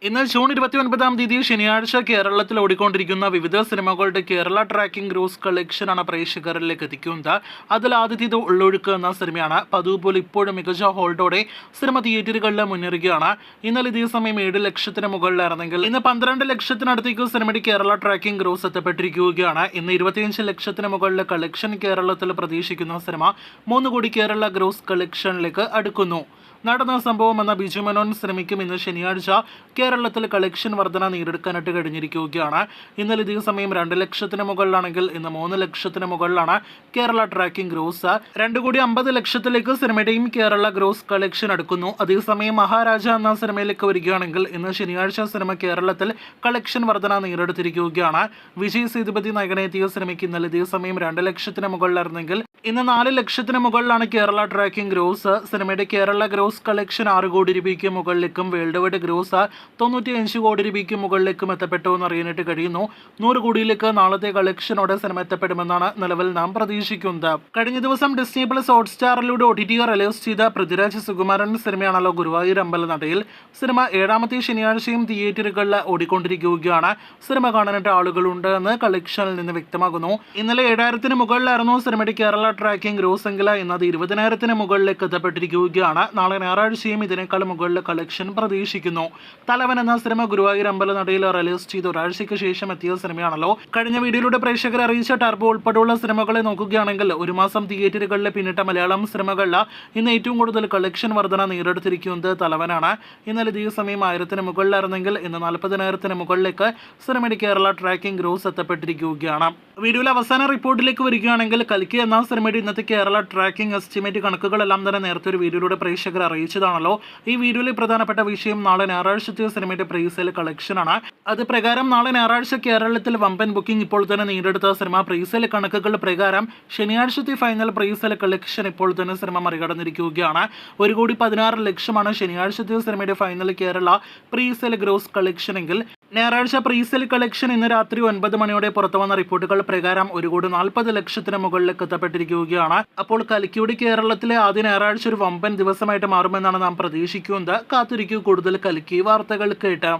ഇന്ന് ജൂൺ 29-ാം തീയതി ശനിയാഴ്ച കേരളത്തിൽ ഓടിക്കൊണ്ടിരിക്കുന്ന വിവിധ സിനിമകളുടെ കേരള ട്രാക്കിംഗ് ഗ്രോസ് കളക്ഷനാണ് പ്രേക്ഷകരിലേക്ക് എത്തിക്കുന്നത്. അതിൽ ആദ്യത്തേത് ഉള്ളൊഴുക്ക് എന്ന സിനിമയാണ്. പതിവ് പോലെ ഇപ്പോഴും മികച്ച ഹോൾഡോടെ സിനിമ തിയേറ്ററുകളിൽ മുന്നേറുകയാണ്. ഇന്നലെ ഇതേ സമയം 7 ലക്ഷത്തിന് മുകളിലായിരുന്നെങ്കിൽ ഇന്ന് 12 ലക്ഷത്തിനടുത്തേക്ക് സിനിമയുടെ കേരള ട്രാക്കിംഗ് ഗ്രോസ് എത്തപ്പെട്ടിരിക്കുകയാണ്. ഇന്ന് 25 ലക്ഷത്തിന് മുകളിലെ കളക്ഷൻ കേരളത്തിൽ പ്രതീക്ഷിക്കുന്ന സിനിമ 3 കോടി കേരള ഗ്രോസ് കളക്ഷനിലേക്ക് അടുക്കുന്നു. നടന്ന സംഭവം എന്ന ബിജു മേനോൻ സിനിമയ്ക്കും ഇന്ന് ശനിയാഴ്ച കേരളത്തിൽ കളക്ഷൻ വർധന നേടിയെടുക്കാനായിട്ട് കഴിഞ്ഞിരിക്കുകയാണ്. ഇന്നലെ ഇതേ സമയം 2 ലക്ഷത്തിന് മുകളിലാണെങ്കിൽ ഇന്ന് 3 ലക്ഷത്തിന് മുകളിലാണ് കേരള ട്രാക്കിംഗ് ഗ്രോസ്. 2 കോടി 50 ലക്ഷത്തിലേക്ക് സിനിമയുടെയും കേരള ഗ്രോസ് കളക്ഷൻ അടുക്കുന്നു. അതേസമയം മഹാരാജ എന്ന സിനിമയിലേക്ക് വരികയാണെങ്കിൽ ഇന്ന് ശനിയാഴ്ച സിനിമ കേരളത്തിൽ കളക്ഷൻ വർധന നേടിയെടുത്തിരിക്കുകയാണ്. വിജയ് സേതുപതി നായകനെത്തിയ സിനിമയ്ക്ക് ഇന്നലെ ഇതേ സമയം 2 ലക്ഷത്തിന് മുകളിലായിരുന്നെങ്കിൽ ഇന്ന് 4 ലക്ഷത്തിന് മുകളിലാണ് കേരള ട്രാക്കിംഗ് ഗ്രോസ്. സിനിമയുടെ കേരള ഗ്രോസ് കളക്ഷൻ 6 കോടി രൂപയ്ക്ക് മുകളിലേക്കും വേൾഡ് വൈഡ് ഗ്രോസ് 95 കോടി രൂപയ്ക്ക് മുകളിലേക്കും എത്തപ്പെട്ടു എന്ന് അറിയാനായിട്ട് കഴിയുന്നു. 100 കോടിയിലേക്ക് നാളത്തെ കളക്ഷനോടെ സിനിമ എത്തപ്പെടുമെന്നാണ് നിലവിൽ നാം പ്രതീക്ഷിക്കുന്നത്. കഴിഞ്ഞ ദിവസം ഡിസ്നി പ്ലസ് ഹോട്ട്സ്റ്റാറിലൂടെ OTT റിലീസ് ചെയ്ത പൃഥ്വിരാജ് സുകുമാരൻ സിനിമയാണല്ലോ ഗുരുവായൂർ അമ്പലനടയിൽ. സിനിമ 7ാമത്തെ ശനിയാഴ്ചയും തിയേറ്ററുകളിൽ ഓടിക്കൊണ്ടിരിക്കുകയാണ്. സിനിമ കാണാനായിട്ട് ആളുകളുണ്ട് എന്ന് കളക്ഷനിൽ നിന്ന് വ്യക്തമാകുന്നു. ഇന്നലെ 7000-ന് മുകളിലായിരുന്നു സിനിമയുടെ കേരള ട്രാക്കിംഗ് ഗ്രോസ് എങ്കിൽ ഇന്നത് 20,000-ന് മുകളിലേക്ക് എത്തപ്പെട്ടിരിക്കുകയാണ്. നാളെ ഞായറാഴ്ചയും ഇതിനേക്കാൾ മുകളിൽ കളക്ഷൻ പ്രതീക്ഷിക്കുന്നു. തലവൻ എന്ന സിനിമ ഗുരുവായൂർ അമ്പലനടയിൽ റിലീസ് ചെയ്ത് ഒരാഴ്ചയ്ക്ക് ശേഷം എത്തിയ സിനിമയാണല്ലോ. കഴിഞ്ഞ വീഡിയോയിലൂടെ പ്രേക്ഷകരെ അറിയിച്ച ടർബോ ഉൾപ്പെടെയുള്ള സിനിമകളെ നോക്കുകയാണെങ്കിൽ ഒരു മാസം തിയേറ്ററുകളിൽ പിന്നിട്ട മലയാളം സിനിമകളിൽ ഇന്ന് ഏറ്റവും കൂടുതൽ കളക്ഷൻ വർധന നേടിയെടുത്തിരിക്കുന്നത് തലവനാണ്. ഇന്നലെ ഇതേ സമയം 1000-ന് മുകളിലായിരുന്നെങ്കിൽ ഇന്ന് 40,000-ന് മുകളിലേക്ക് സിനിമയുടെ കേരള ട്രാക്കിംഗ് ഗ്രോസ് എത്തപ്പെട്ടിരിക്കുകയാണ്. വീഡിയോയിലെ അവസാന റിപ്പോർട്ടിലേക്ക് വരികയാണെങ്കിൽ കൽക്കി എന്ന സിനിമയുടെ ഇന്നത്തെ കേരള ട്രാക്കിംഗ് എസ്റ്റിമേറ്റ് കണക്കുകളെല്ലാം തന്നെ നേരത്തെ ഒരു വീഡിയോയിലൂടെ പ്രേക്ഷകർ അറിയിച്ചതാണല്ലോ. ഈ വീഡിയോയിലെ പ്രധാനപ്പെട്ട വിഷയം നാളെ ഞായറാഴ്ചത്തെ സിനിമയുടെ പ്രീസെയിൽ കളക്ഷനാണ്. അത് പ്രകാരം നാളെ ഞായറാഴ്ച കേരളത്തിൽ വമ്പൻ ബുക്കിംഗ് ഇപ്പോൾ തന്നെ നേടിയെടുത്ത സിനിമ പ്രീസെയിൽ കണക്കുകൾ പ്രകാരം ശനിയാഴ്ചത്തെ ഫൈനൽ പ്രീസെയിൽ കളക്ഷൻ ഇപ്പോൾ തന്നെ സിനിമ മറികടന്നിരിക്കുകയാണ്. 1 കോടി 16 ലക്ഷമാണ് ശനിയാഴ്ചത്തെ സിനിമയുടെ final Kerala presale gross collection എങ്കിൽ ഞായറാഴ്ച പ്രീസെയിൽ കളക്ഷൻ ഇന്ന് രാത്രി 9 മണിയോടെ പുറത്തു വന്ന റിപ്പോർട്ടുകൾ പ്രകാരം 1 കോടി 40 ലക്ഷത്തിന് മുകളിലേക്ക് എത്തപ്പെട്ടിരിക്കുകയാണ്. അപ്പോൾ കൽക്കിയുടെ കേരളത്തിലെ ആദ്യ ഞായറാഴ്ച ഒരു വമ്പൻ ദിവസമായിട്ട് മാറുമെന്നാണ് നാം പ്രതീക്ഷിക്കുന്നത്. കാത്തിരിക്കൂ കൂടുതൽ കൽക്കി വാർത്തകൾ കേട്ട്.